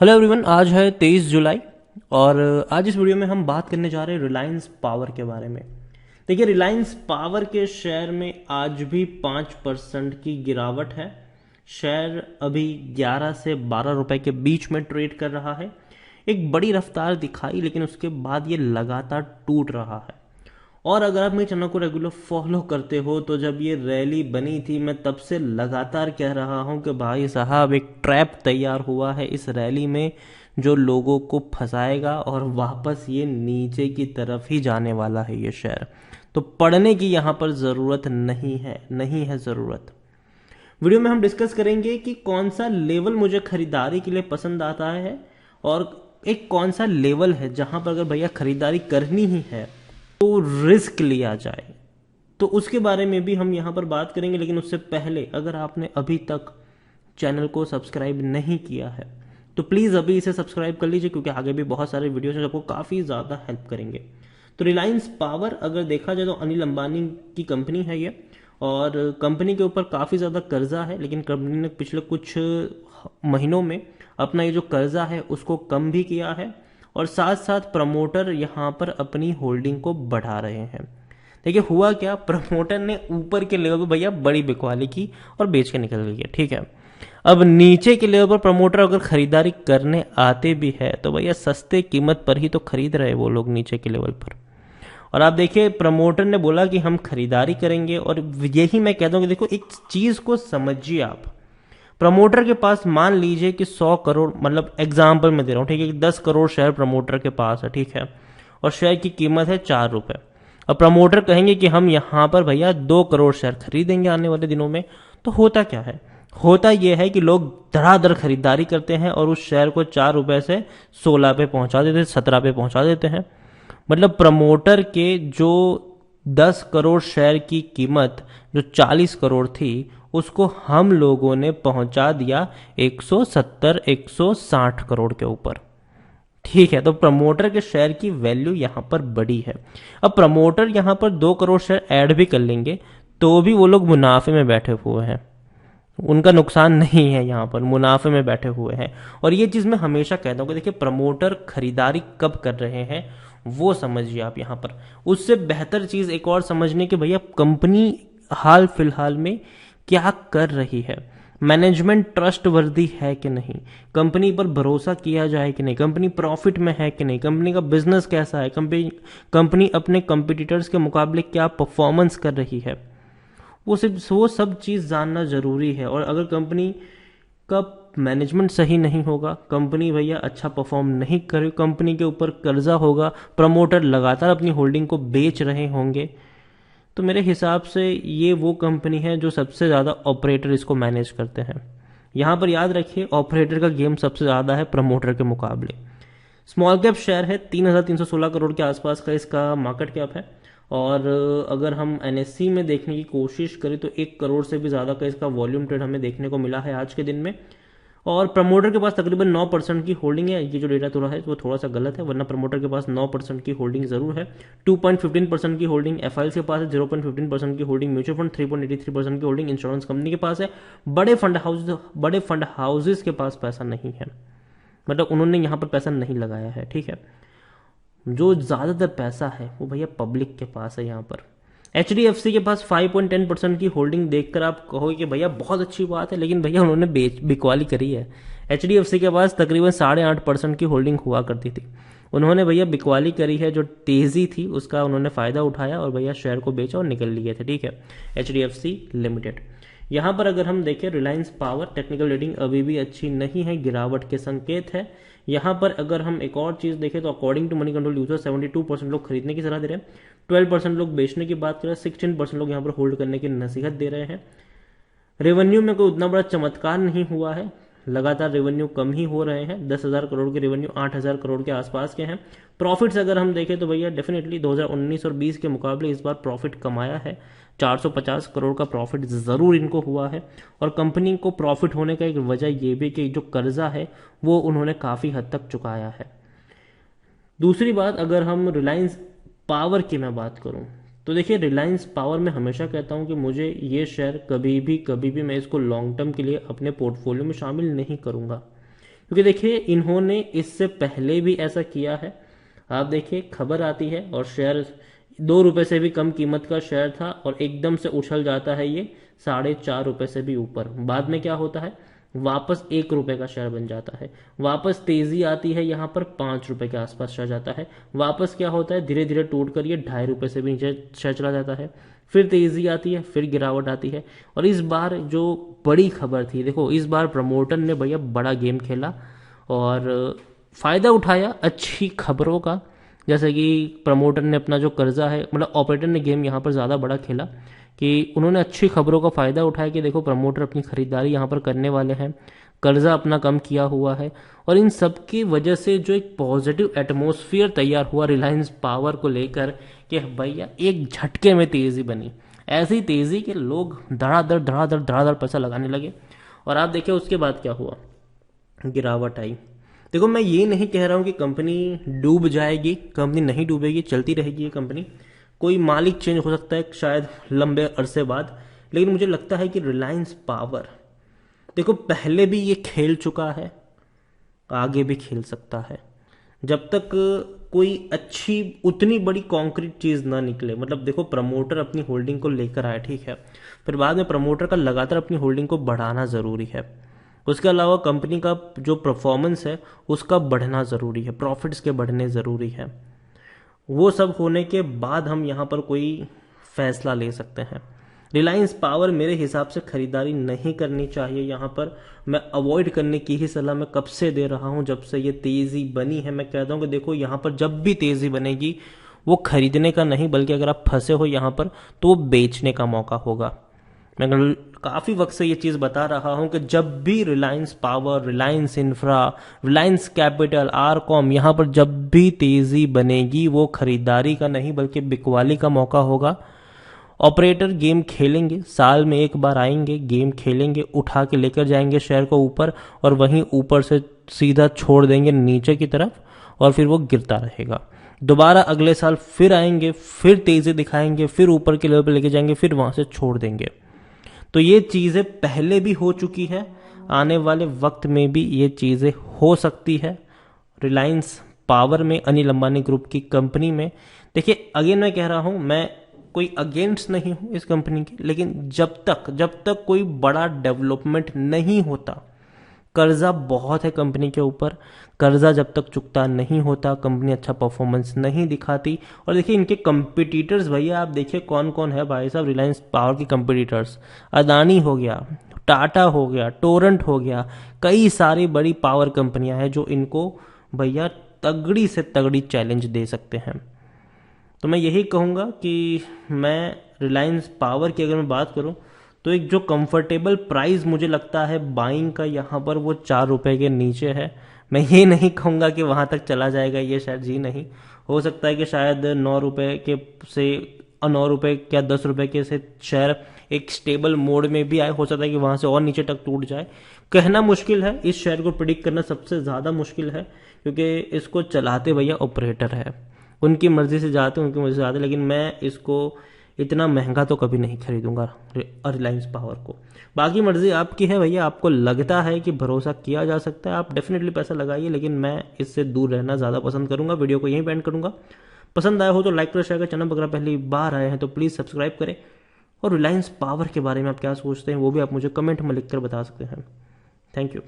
Hello everyone, आज है 23 जुलाई और आज इस वीडियो में हम बात करने जा रहे हैं रिलायंस पावर के बारे में। देखिए, रिलायंस पावर के शेयर में आज भी 5% की गिरावट है। शेयर अभी 11 से 12 रुपए के बीच में ट्रेड कर रहा है। एक बड़ी रफ्तार दिखाई, लेकिन उसके बाद ये लगातार टूट रहा है। और अगर आप मेरे चैनल को रेगुलर फॉलो करते हो तो जब ये रैली बनी थी, मैं तब से लगातार कह रहा हूं कि भाई साहब, एक ट्रैप तैयार हुआ है इस रैली में जो लोगों को फंसाएगा और वापस ये नीचे की तरफ ही जाने वाला है ये शेयर। तो पढ़ने की यहाँ पर ज़रूरत नहीं है ज़रूरत। वीडियो में हम डिस्कस करेंगे कि कौन सा लेवल मुझे खरीदारी के लिए पसंद आता है और एक कौन सा लेवल है जहां पर अगर भैया खरीदारी करनी ही है तो रिस्क लिया जाए। तो उसके बारे में भी हम यहाँ पर बात करेंगे, लेकिन उससे पहले अगर आपने अभी तक चैनल को सब्सक्राइब नहीं किया है तो प्लीज़ अभी इसे सब्सक्राइब कर लीजिए, क्योंकि आगे भी बहुत सारे वीडियोस हैं जो आपको काफ़ी ज़्यादा हेल्प करेंगे। तो रिलायंस पावर अगर देखा जाए तो अनिल अंबानी की कंपनी है ये, और कंपनी के ऊपर काफ़ी ज़्यादा कर्जा है, लेकिन कंपनी ने पिछले कुछ महीनों में अपना ये जो कर्जा है उसको कम भी किया है, और साथ साथ प्रमोटर यहाँ पर अपनी होल्डिंग को बढ़ा रहे हैं। देखिए हुआ क्या, प्रमोटर ने ऊपर के लेवल पर भैया बड़ी बिकवाली की और बेच के निकल गई है, ठीक है। अब नीचे के लेवल पर प्रमोटर अगर खरीदारी करने आते भी है तो भैया सस्ते कीमत पर ही तो खरीद रहे वो लोग नीचे के लेवल पर। और आप देखिए, प्रमोटर ने बोला कि हम खरीदारी करेंगे, और यही मैं कहता हूँ कि देखो, एक चीज को समझिए आप। प्रमोटर के पास मान लीजिए कि 100 करोड़, मतलब एग्जाम्पल में दे रहा हूँ, ठीक है, 10 करोड़ शेयर प्रमोटर के पास है, ठीक है, और शेयर की कीमत है 4 रुपए। अब प्रमोटर कहेंगे कि हम यहाँ पर भैया 2 करोड़ शेयर खरीदेंगे आने वाले दिनों में। तो होता क्या है, होता यह है कि लोग धड़ाधड़ खरीदारी करते हैं और उस शेयर को 4 रुपए से 16 पे पहुंचा देते हैं, 17 पे पहुंचा देते हैं। मतलब प्रमोटर के जो 10 करोड़ शेयर की कीमत जो 40 करोड़ थी, उसको हम लोगों ने पहुंचा दिया 170-160 करोड़ के ऊपर, ठीक है। तो प्रमोटर के शेयर की वैल्यू यहां पर बड़ी है। अब प्रमोटर यहां पर 2 करोड़ शेयर ऐड भी कर लेंगे तो भी वो लोग मुनाफे में बैठे हुए हैं, उनका नुकसान नहीं है, यहाँ पर मुनाफे में बैठे हुए हैं। और ये चीज़ मैं हमेशा कहता हूँ कि देखिए, प्रमोटर खरीदारी कब कर रहे हैं वो समझिए आप यहाँ पर। उससे बेहतर चीज़ एक और समझने की, भैया कंपनी हाल फिलहाल में क्या कर रही है, मैनेजमेंट ट्रस्ट वर्दी है कि नहीं, कंपनी पर भरोसा किया जाए कि नहीं, कंपनी प्रॉफिट में है कि नहीं, कंपनी का बिजनेस कैसा है, कंपनी अपने कंपिटिटर्स के मुकाबले क्या परफॉर्मेंस कर रही है, वो सब चीज़ जानना जरूरी है। और अगर कंपनी का मैनेजमेंट सही नहीं होगा, कंपनी भैया अच्छा परफॉर्म नहीं करे, कंपनी के ऊपर कर्जा होगा, प्रमोटर लगातार अपनी होल्डिंग को बेच रहे होंगे, तो मेरे हिसाब से ये वो कंपनी है जो सबसे ज़्यादा ऑपरेटर इसको मैनेज करते हैं। यहाँ पर याद रखिए, ऑपरेटर का गेम सबसे ज़्यादा है प्रमोटर के मुकाबले। स्मॉल कैप शेयर है, 3,316 करोड़ के आसपास का इसका मार्केट कैप है। और अगर हम एनएससी में देखने की कोशिश करें तो 1 करोड़ से भी ज़्यादा का इसका वॉल्यूम ट्रेड हमें देखने को मिला है आज के दिन में। और प्रमोटर के पास तकरीबन 9% की होल्डिंग है। ये जो डेटा थोड़ा है वो थोड़ा सा गलत है, वरना प्रमोटर के पास 9% की होल्डिंग जरूर है। 2.15% की होल्डिंग एफआईएल के पास है, 0.15% की होल्डिंग म्यूचुअल फंड, 3.83% की होल्डिंग इंश्योरेंस कंपनी के पास है। बड़े फंड हाउसेज के पास पैसा नहीं है, मतलब उन्होंने यहाँ पर पैसा नहीं लगाया है, ठीक है। जो ज़्यादातर पैसा है वो भैया पब्लिक के पास है। यहाँ पर एचडीएफसी के पास 5.10% की होल्डिंग देखकर आप कहोगे कि भैया बहुत अच्छी बात है, लेकिन भैया उन्होंने बिकवाली करी है। एचडीएफसी के पास तकरीबन 8.5% की होल्डिंग हुआ करती थी, उन्होंने भैया बिकवाली करी है, जो तेजी थी उसका उन्होंने फायदा उठाया और भैया शेयर को बेचा और निकल लिए थे, ठीक है, एचडीएफसी लिमिटेड। यहाँ पर अगर हम देखें रिलायंस पावर, टेक्निकल रेटिंग अभी भी अच्छी नहीं है, गिरावट के संकेत है। यहाँ पर अगर हम एक और चीज़ देखें तो according to Moneycontrol user 72% लोग खरीदने की सलाह दे रहे हैं, 12% लोग बेचने की बात कर रहे हैं, 16% लोग यहाँ पर होल्ड करने की नसीहत दे रहे हैं। रेवेन्यू में कोई उतना बड़ा चमत्कार नहीं हुआ है, लगातार रेवेन्यू कम ही हो रहे हैं। 10,000 करोड़ के रेवेन्यू 8,000 करोड़ के आसपास के हैं। प्रॉफिट्स अगर हम देखें तो भैया डेफिनेटली 2019 और 20 के मुकाबले इस बार प्रॉफिट कमाया है, 450 करोड़ का प्रॉफिट जरूर इनको हुआ है। और कंपनी को प्रॉफिट होने का एक वजह यह भी कि जो कर्जा है वो उन्होंने काफी हद तक चुकाया है। दूसरी बात, अगर हम रिलायंस पावर की मैं बात करूं तो देखिए, रिलायंस पावर में हमेशा कहता हूं कि मुझे ये शेयर कभी भी मैं इसको लॉन्ग टर्म के लिए अपने पोर्टफोलियो में शामिल नहीं करूंगा, क्योंकि देखिए इन्होंने इससे पहले भी ऐसा किया है। आप देखिए खबर आती है और शेयर 2 रुपए से भी कम कीमत का शेयर था और एकदम से उछल जाता है ये 4.5 रुपए से भी ऊपर। बाद में क्या होता है, वापस 1 रुपए का शेयर बन जाता है, वापस तेजी आती है, यहाँ पर 5 रुपए के आसपास चला जाता है, वापस क्या होता है धीरे धीरे टूट कर ये 2.5 रुपए से भी नीचे शेयर चला जाता है, फिर तेजी आती है, फिर गिरावट आती है। और इस बार जो बड़ी खबर थी, देखो इस बार प्रमोटर ने भैया बड़ा गेम खेला और फायदा उठाया अच्छी खबरों का। जैसे कि प्रमोटर ने अपना जो कर्जा है, मतलब ऑपरेटर ने गेम यहाँ पर ज़्यादा बड़ा खेला कि उन्होंने अच्छी खबरों का फ़ायदा उठाया कि देखो प्रमोटर अपनी खरीदारी यहाँ पर करने वाले हैं, कर्जा अपना कम किया हुआ है। और इन सब की वजह से जो एक पॉजिटिव एटमॉस्फेयर तैयार हुआ रिलायंस पावर को लेकर कि भैया एक झटके में तेज़ी बनी, ऐसी तेज़ी कि लोग धड़ाधड़ पैसा लगाने लगे। और आप देखिए उसके बाद क्या हुआ, गिरावट आई। देखो मैं ये नहीं कह रहा हूँ कि कंपनी डूब जाएगी, कंपनी नहीं डूबेगी, चलती रहेगी ये कंपनी। कोई मालिक चेंज हो सकता है शायद लंबे अरसे बाद, लेकिन मुझे लगता है कि रिलायंस पावर देखो पहले भी ये खेल चुका है, आगे भी खेल सकता है। जब तक कोई अच्छी उतनी बड़ी कॉन्क्रीट चीज़ ना निकले। मतलब देखो प्रमोटर अपनी होल्डिंग को लेकर आया, ठीक है, फिर बाद में प्रमोटर का लगातार अपनी होल्डिंग को बढ़ाना ज़रूरी है। उसके अलावा कंपनी का जो परफॉर्मेंस है उसका बढ़ना ज़रूरी है, प्रॉफिट्स के बढ़ने ज़रूरी है। वो सब होने के बाद हम यहाँ पर कोई फैसला ले सकते हैं। रिलायंस पावर मेरे हिसाब से खरीदारी नहीं करनी चाहिए। यहाँ पर मैं अवॉइड करने की ही सलाह मैं कब से दे रहा हूँ, जब से ये तेज़ी बनी है। मैं कहता हूँ कि देखो यहाँ पर जब भी तेज़ी बनेगी वो खरीदने का नहीं, बल्कि अगर आप फंसे हो यहाँ पर तो वो बेचने का मौका होगा। मैं काफ़ी वक्त से ये चीज़ बता रहा हूँ कि जब भी Reliance power, Reliance infra, Reliance capital, RCom, यहाँ पर जब भी तेज़ी बनेगी वो खरीदारी का नहीं बल्कि बिकवाली का मौका होगा। ऑपरेटर गेम खेलेंगे, साल में एक बार आएंगे, गेम खेलेंगे, उठा के लेकर जाएंगे शेयर को ऊपर और वहीं ऊपर से सीधा छोड़ देंगे नीचे की तरफ और फिर वो गिरता रहेगा। दोबारा अगले साल फिर आएंगे, फिर तेज़ी दिखाएंगे, फिर ऊपर के लेवल पर लेके जाएंगे, फिर वहाँ से छोड़ देंगे। तो ये चीज़ें पहले भी हो चुकी है, आने वाले वक्त में भी ये चीज़ें हो सकती है रिलायंस पावर में, अनिल अंबानी ग्रुप की कंपनी में। देखिए अगेन मैं कह रहा हूँ, मैं कोई अगेंस्ट नहीं हूँ इस कंपनी की, लेकिन जब तक कोई बड़ा डेवलपमेंट नहीं होता, कर्जा बहुत है कंपनी के ऊपर, कर्जा जब तक चुकता नहीं होता कंपनी अच्छा परफॉर्मेंस नहीं दिखाती। और देखिए इनके कंपिटिटर्स भैया आप देखिए कौन कौन है भाई साहब रिलायंस पावर के कंपिटिटर्स। अदानी हो गया, टाटा हो गया, टोरेंट हो गया, कई सारी बड़ी पावर कंपनियां हैं जो इनको भैया तगड़ी से तगड़ी चैलेंज दे सकते हैं। तो मैं यही कहूँगा कि मैं रिलायंस पावर की अगर मैं बात करूँ तो एक जो कंफर्टेबल प्राइस मुझे लगता है बाइंग का यहाँ पर वो 4 रुपए के नीचे है। मैं ये नहीं कहूँगा कि वहाँ तक चला जाएगा, ये शायद जी नहीं। हो सकता है कि शायद 9 रुपए के से 9 रुपए क्या 10 रुपए के से शेयर एक स्टेबल मोड में भी आए, हो सकता है कि वहाँ से और नीचे तक टूट जाए। कहना मुश्किल है, इस शेयर को प्रिडिक्ट करना सबसे ज़्यादा मुश्किल है क्योंकि इसको चलाते भैया ऑपरेटर है, उनकी मर्जी से जाते हैं, उनकी मर्जी से आते। लेकिन मैं इसको इतना महंगा तो कभी नहीं खरीदूंगा रिलायंस पावर को। बाकी मर्जी आपकी है भैया, आपको लगता है कि भरोसा किया जा सकता है आप डेफिनेटली पैसा लगाइए, लेकिन मैं इससे दूर रहना ज़्यादा पसंद करूंगा। वीडियो को यहीं पे एंड करूंगा। पसंद आया हो तो लाइक करें, शेयर करें। चैनल पर अगर पहली बार आए हैं तो प्लीज़ सब्सक्राइब करें। और रिलायंस पावर के बारे में आप क्या सोचते हैं वो भी आप मुझे कमेंट में लिखकर बता सकते हैं। Thank you.